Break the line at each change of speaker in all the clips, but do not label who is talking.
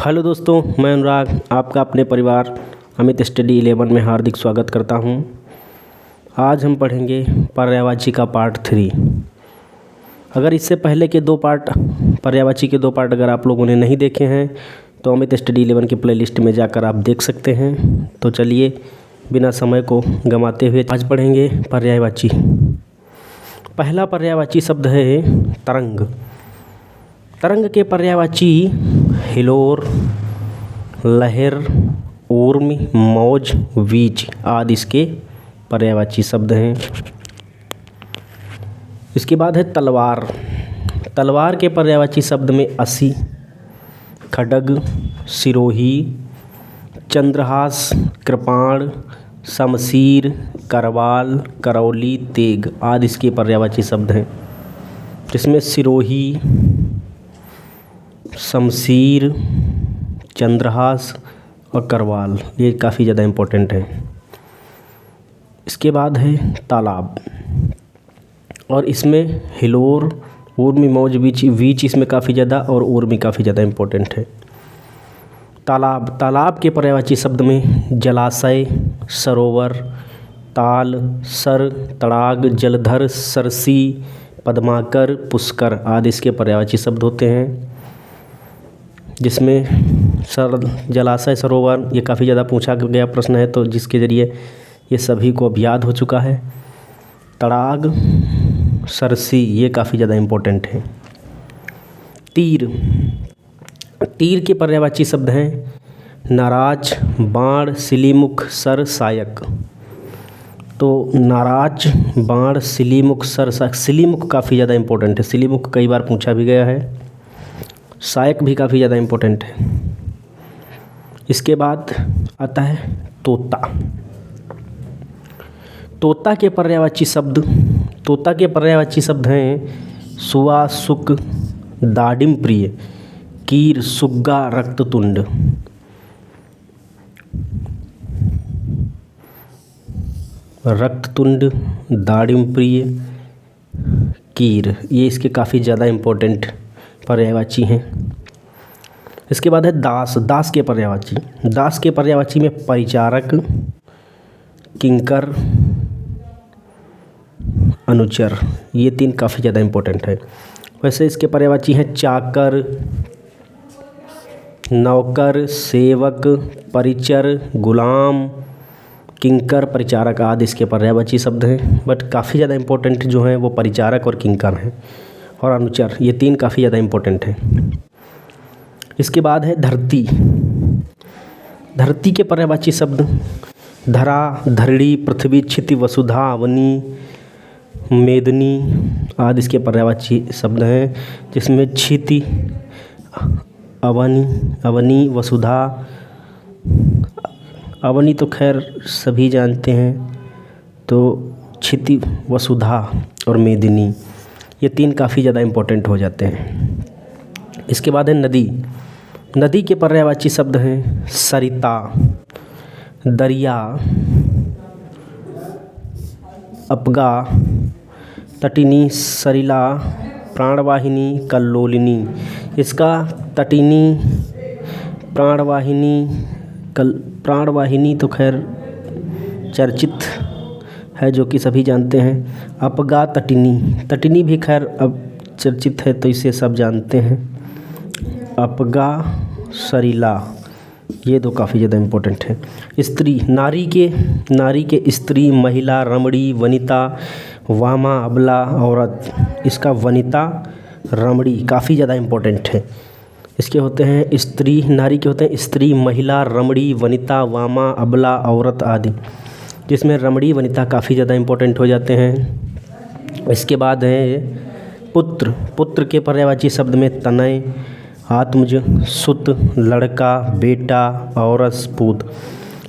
Hello दोस्तों, मैं अनुराग आपका अपने परिवार अमित स्टडी 11 में हार्दिक स्वागत करता हूं। आज हम पढ़ेंगे पर्यायवाची का पार्ट 3। अगर इससे पहले के दो पार्ट पर्यायवाची के दो पार्ट अगर आप लोगों ने नहीं देखे हैं तो अमित स्टडी 11 की प्लेलिस्ट में जाकर आप देख सकते हैं। तो चलिए बिना समय को गंवाते हुए आज पढ़ेंगे पर्यायवाची। पहला पर्यायवाची शब्द है तरंग। तरंग के पर्यायवाची हिलोर, लहर, ऊर्मी, मौज, वीच आदि इसके पर्यायवाची शब्द हैं। इसके बाद है तलवार। तलवार के पर्यायवाची शब्द में असी, खड्ग, सिरोही, चंद्रहास, कृपाण, शमशीर, करवाल, करौली, तेग आदि इसके पर्यायवाची शब्द हैं, जिसमें सिरोही, शमशीर, चंद्रहास और करवाल ये काफ़ी ज़्यादा इम्पोर्टेंट है। इसके बाद है तालाब और इसमें हिलोर, ऊर्मी, मौज, वीच इसमें काफ़ी ज़्यादा और ऊर्मी काफ़ी ज़्यादा इम्पोर्टेंट है। तालाब। तालाब के पर्यायवाची शब्द में जलाशय, सरोवर, ताल, सर, तड़ाग, जलधर, सरसी, पद्माकर, पुष्कर आदि इसके पर्यायवाची शब्द होते हैं, जिसमें जलाशय, सरोवर ये काफ़ी ज़्यादा पूछा गया प्रश्न है, तो जिसके ज़रिए ये सभी को अब याद हो चुका है। तड़ाग, सरसी ये काफ़ी ज़्यादा इम्पोर्टेंट है। तीर। तीर के पर्यायवाची शब्द हैं नाराज, बाण, सिलीमुख, सर, सायक। तो नाराज, बाण, सिलीमुख, सर, सायक। सिलीमुख काफ़ी ज़्यादा इम्पोर्टेंट है, सिलीमुख कई बार पूछा भी गया है। सायक भी काफ़ी ज़्यादा इम्पोर्टेंट है। इसके बाद आता है तोता। तोता के पर्यायवाची शब्द हैं सुआ, सुक, दाडिम प्रिय, कीर, सुग्गा, रक्ततुंड। रक्ततुंड, दाडिम प्रिय, कीर ये इसके काफ़ी ज़्यादा इम्पोर्टेंट पर्यायवाची हैं। इसके बाद है दास। दास के पर्यायवाची। दास के पर्यायवाची में परिचारक, किंकर, अनुचर ये तीन काफ़ी ज़्यादा इम्पोर्टेंट है। वैसे इसके पर्यायवाची हैं चाकर, नौकर, सेवक, परिचर, गुलाम, किंकर, परिचारक आदि इसके पर्यायवाची शब्द हैं, बट काफ़ी ज़्यादा इम्पोर्टेंट जो हैं वो परिचारक और किंकर हैं, और अनुचर ये तीन काफ़ी ज़्यादा इम्पोर्टेंट हैं। इसके बाद है धरती। धरती के पर्यायवाची शब्द धरा, धरणी, पृथ्वी, क्षिति, वसुधा, अवनी, मेदनी आदि इसके पर्यायवाची शब्द हैं, जिसमें क्षिति, अवनी, वसुधा। अवनी तो खैर सभी जानते हैं, तो क्षिति, वसुधा और मेदिनी ये तीन काफ़ी ज़्यादा इम्पोर्टेंट हो जाते हैं। इसके बाद है नदी। नदी के पर्यायवाची शब्द हैं सरिता, दरिया, अपगा, तटिनी, सरिला, प्राणवाहिनी, कल्लोलिनी। इसका तटिनी, प्राणवाहिनी तो खैर चर्चित है जो कि सभी जानते हैं। अपगा, तटिनी भी खैर अब चर्चित है तो इसे सब जानते हैं। अपगा, सरिला ये दो काफ़ी ज़्यादा इम्पोर्टेंट है। स्त्री। नारी के स्त्री, महिला, रमणी, वनिता, वामा, अबला, औरत। इसका वनिता, रमणी काफ़ी ज़्यादा इम्पोर्टेंट है। इसके होते हैं स्त्री, नारी के होते हैं स्त्री, महिला, रमणी, वनिता, वामा, अबला, औरत आदि, जिसमें रमणी, वनिता काफ़ी ज़्यादा इम्पोर्टेंट हो जाते हैं। इसके बाद है पुत्र। पुत्र के पर्यायवाची शब्द में तनय, आत्मज, सुत, लड़का, बेटा, औरस, पूत।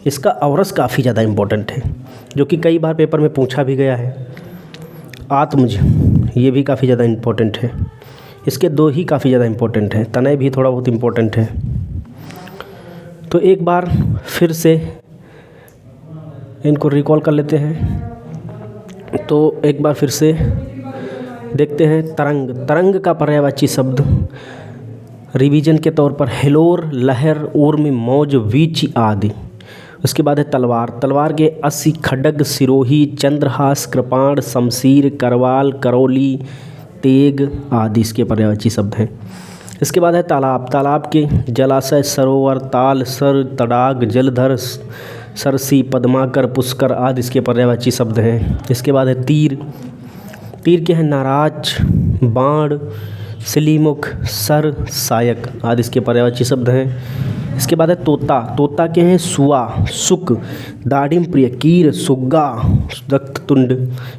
इसका औरस काफ़ी ज़्यादा इम्पोर्टेंट है, जो कि कई बार पेपर में पूछा भी गया है। आत्मज ये भी काफ़ी ज़्यादा इम्पोर्टेंट है। इसके दो ही काफ़ी ज़्यादा इम्पोर्टेंट है, तनय भी थोड़ा बहुत इम्पोर्टेंट है। तो एक बार फिर से इनको रिकॉल कर लेते हैं। तो एक बार फिर से देखते हैं तरंग। तरंग का पर्यायवाची शब्द रिवीजन के तौर पर हिलोर, लहर, ऊर्मि, मौज, वीच आदि। उसके बाद है तलवार। तलवार के अस्सी, खड्ग, सिरोही, चंद्रहास, कृपाण, शमशीर, करवाल, करौली, तेग आदि इसके पर्यायवाची शब्द हैं। इसके बाद है तालाब। तालाब के जलाशय, सरोवर, ताल, सर, तड़ाग, जलधर, सरसी, पद्माकर, पुष्कर आदि इसके पर्यायवाची शब्द हैं। इसके बाद है तीर। तीर के हैं नाराज, बाण, सिलीमुख, सर, सायक आदि इसके पर्यायवाची शब्द हैं। इसके बाद है तोता। तोता के हैं सुआ, सुक, दाढ़िम प्रिय, कीर, सुग्गा, रक्ततुंड।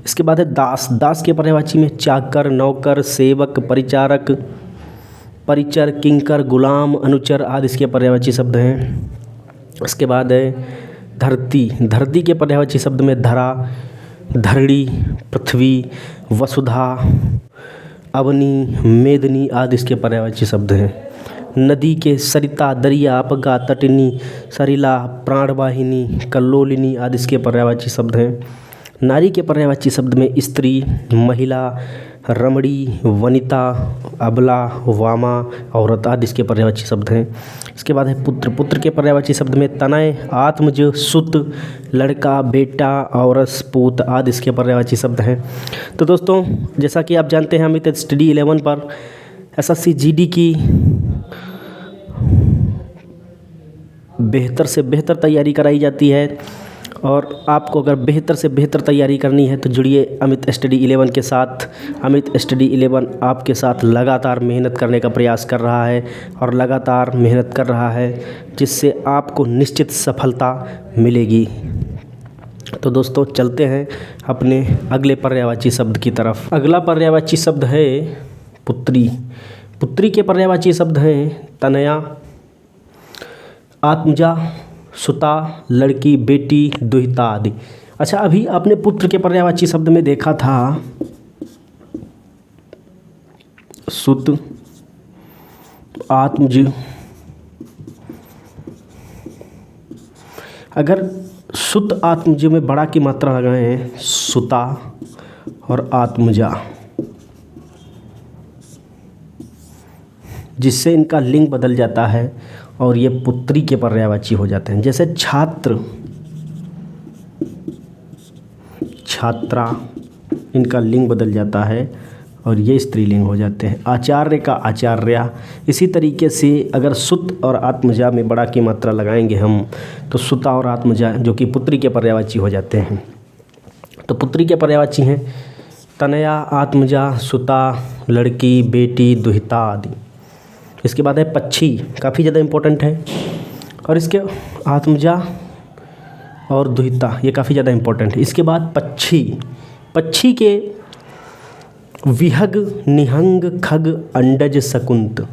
इसके बाद है दास। दास के पर्यायवाची में चाकर, नौकर, सेवक, परिचारक, परिचर, किंकर, गुलाम, अनुचर आदि इसके पर्यायवाची शब्द हैं। इसके बाद है धरती। धरती के पर्यायवाची शब्द में धरा, धरणी, पृथ्वी, वसुधा, अवनी, मेदनी आदि इसके पर्यायवाची शब्द हैं। नदी के सरिता, दरिया, अपगा, तटिनी, सरिला, प्राणवाहिनी, कल्लोलिनी आदि इसके पर्यायवाची शब्द हैं। नारी के पर्यायवाची शब्द में स्त्री, महिला, रमणी, वनिता, अबला, वामा, औरत आदि इसके पर्यायवाची शब्द हैं। इसके बाद है पुत्र। पुत्र के पर्यायवाची शब्द में तनय, आत्मज, सुत, लड़का, बेटा, औरस, पूत आदि इसके पर्यायवाची शब्द हैं। तो दोस्तों, जैसा कि आप जानते हैं, अमित स्टडी 11 पर एसएससी जीडी की बेहतर से बेहतर तैयारी कराई जाती है, और आपको अगर बेहतर से बेहतर तैयारी करनी है तो जुड़िए अमित स्टडी 11 के साथ। अमित स्टडी 11 आपके साथ लगातार मेहनत करने का प्रयास कर रहा है और लगातार मेहनत कर रहा है, जिससे आपको निश्चित सफलता मिलेगी। तो दोस्तों, चलते हैं अपने अगले पर्यायवाची शब्द की तरफ। अगला पर्यायवाची शब्द है पुत्री। पुत्री के पर्यायवाची शब्द हैं तनया, आत्मजा, सुता, लड़की, बेटी, दुहिता आदि। अच्छा, अभी आपने पुत्र के पर्यायवाची शब्द में देखा था सुत, आत्मज। अगर सुत आत्मज में बड़ा की मात्रा लगाएं, सुता और आत्मजा, जिससे इनका लिंग बदल जाता है और ये पुत्री के पर्यायवाची हो जाते हैं। जैसे छात्र, छात्रा, इनका लिंग बदल जाता है और ये स्त्रीलिंग हो जाते हैं। आचार्य का आचार्या। इसी तरीके से अगर सुत और आत्मजा में बड़ा की मात्रा लगाएंगे हम, तो सुता और आत्मजा जो कि पुत्री के पर्यायवाची हो जाते हैं। तो पुत्री के पर्यायवाची हैं तनया, आत्मजा, सुता, लड़की, बेटी, दुहिता आदि। इसके बाद है पक्षी, काफ़ी ज़्यादा इम्पोर्टेंट है, और इसके आत्मजा और दुहिता ये काफ़ी ज़्यादा इम्पोर्टेंट है। इसके बाद पक्षी। पक्षी के विहग, निहंग, खग, अंडज, शकुंत।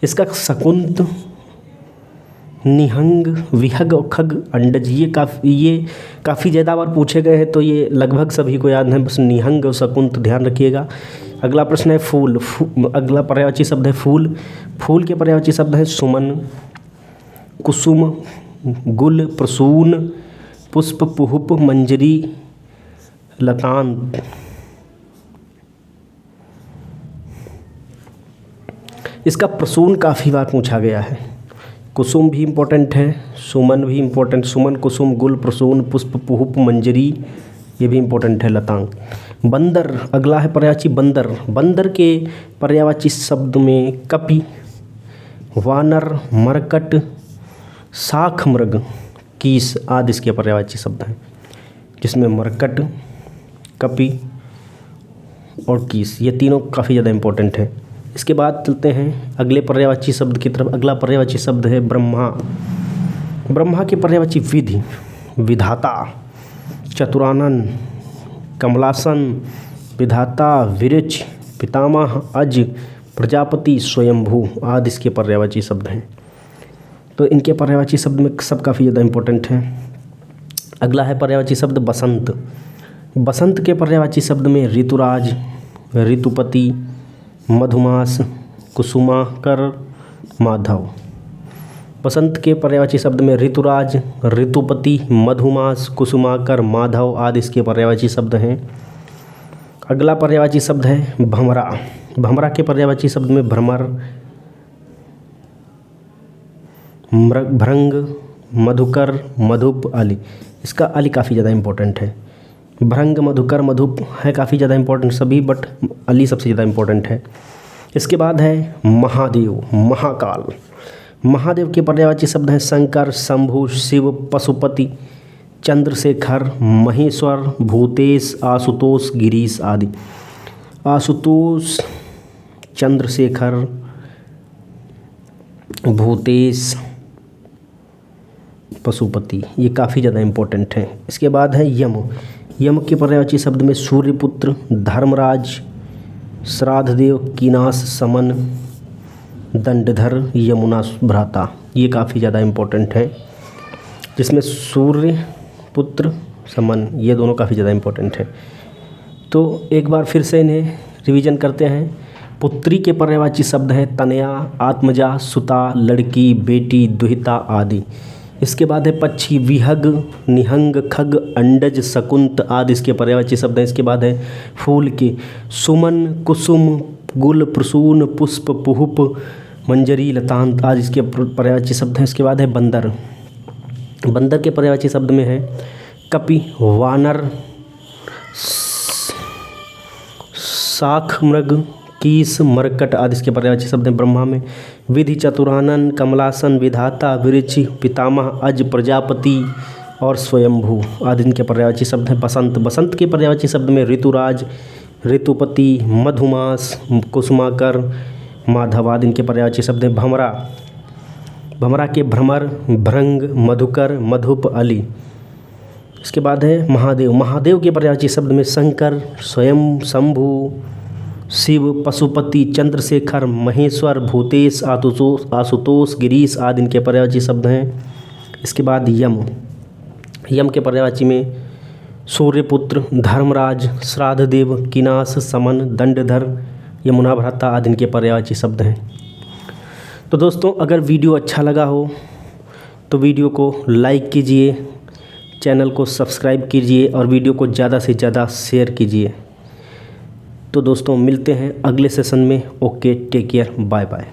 इसका शकुंत, निहंग, विहग और खग, अंडज ये काफ़ी ज़्यादा बार पूछे गए हैं, तो ये लगभग सभी को याद है, बस निहंग और शकुंत ध्यान रखिएगा। अगला प्रश्न है फूल। अगला पर्यायवाची शब्द है फूल। फूल के पर्यायवाची शब्द है सुमन, कुसुम, गुल, प्रसून, पुष्प, पुहुप, मंजरी, लतांत। इसका प्रसून काफ़ी बार पूछा गया है। कुसुम भी इम्पोर्टेंट है, सुमन भी इम्पोर्टेंट, सुमन, कुसुम, गुल, प्रसून, पुष्प, पुहुप, मंजरी ये भी इम्पोर्टेंट है, लतांग। बंदर। अगला है पर्यायवाची बंदर। बंदर के पर्यायवाची शब्द में कपि, वानर, मरकट, शाख मृग, कीस आदि इसके पर्यायवाची शब्द हैं, जिसमें मरकट, कपि और कीस ये तीनों काफ़ी ज़्यादा इम्पोर्टेंट है। इसके बाद चलते हैं अगले पर्यायवाची शब्द की तरफ। अगला पर्यायवाची शब्द है ब्रह्मा। ब्रह्मा के पर्यायवाची विधि, विधाता, चतुरानन, कमलासन, विधाता, विरच, पितामह, अज, प्रजापति, स्वयंभू आदि इसके पर्यायवाची शब्द हैं। तो इनके पर्यायवाची शब्द में सब काफ़ी ज़्यादा इम्पोर्टेंट हैं। अगला है पर्यायवाची शब्द बसंत। बसंत के पर्यायवाची शब्द में ऋतुराज, ऋतुपति, मधुमास, कुसुमाकर, माधव। बसंत के पर्यायवाची शब्द में ऋतुराज, ऋतुपति, मधुमास, कुसुमाकर, माधव आदि इसके पर्यायवाची शब्द हैं। अगला पर्यायवाची शब्द है भमरा। भमरा के पर्यायवाची शब्द में भ्रमर, भृंग, मधुकर, मधुप, अली। इसका अली काफ़ी ज़्यादा इम्पोर्टेंट है। भृंग, मधुकर, मधुप है काफ़ी ज़्यादा इम्पोर्टेंट सभी, बट अली सबसे ज़्यादा इम्पोर्टेंट है। इसके बाद है महादेव, महाकाल। महादेव के पर्यायवाची शब्द हैं शंकर, शंभु, शिव, पशुपति, चंद्रशेखर, महेश्वर, भूतेश, आशुतोष, गिरीश आदि। आशुतोष, चंद्रशेखर, भूतेश, पशुपति, ये काफ़ी ज़्यादा इम्पोर्टेंट है। इसके बाद है यम। यम के पर्यायवाची शब्द में सूर्यपुत्र, धर्मराज, श्राद्धदेव, कीनास, समन, दंडधर, यमुना भ्राता, ये काफ़ी ज़्यादा इम्पोर्टेंट है, जिसमें सूर्य पुत्र, समन, ये दोनों काफ़ी ज़्यादा इम्पोर्टेंट है। तो एक बार फिर से इन्हें रिवीजन करते हैं। पुत्री के पर्यायवाची शब्द हैं तनया, आत्मजा, सुता, लड़की, बेटी, दुहिता आदि। इसके बाद है पक्षी, विहग, निहंग, खग, अंडज, शकुंत आदि इसके पर्यायवाची शब्द हैं। इसके बाद है फूल के सुमन, कुसुम, गुल, प्रसून, पुष्प, पुहुप, मंजरी, लतांत आदि इसके पर्यायवाची शब्द हैं। इसके बाद है बंदर। बंदर के पर्यायवाची शब्द में है कपि, वानर, शाख मृग, कीस, मरकट आदि इसके पर्यायवाची शब्द हैं। ब्रह्मा में विधि, चतुरानन, कमलासन, विधाता, विरुचि, पितामह, अज, प्रजापति और स्वयंभू आदि इनके पर्यायवाची शब्द हैं। बसंत। बसंत के पर्यायवाची शब्द में ऋतुराज, ऋतुपति, मधुमास, कुसुमाकर, माधव आदि इनके पर्यायवाची शब्द हैं। भमरा। भमरा के भ्रमर, भृंग, मधुकर, मधुप, अली। इसके बाद है महादेव। महादेव के पर्यायवाची शब्द में शंकर, स्वयं, शंभु, शिव, पशुपति, चंद्रशेखर, महेश्वर, भूतेश, आशुतोष, गिरीश आदि इनके पर्यायवाची शब्द हैं। इसके बाद यम। यम के पर्यायवाची में सूर्यपुत्र, धर्मराज, श्राद्धदेव, कीनास, समन, दंडधर, यमुना भ्राता आदि इनके पर्यायवाची शब्द हैं। तो दोस्तों, अगर वीडियो अच्छा लगा हो तो वीडियो को लाइक कीजिए, चैनल को सब्सक्राइब कीजिए और वीडियो को ज़्यादा से ज़्यादा शेयर कीजिए। तो दोस्तों, मिलते हैं अगले सेशन में। Okay, take care, bye bye.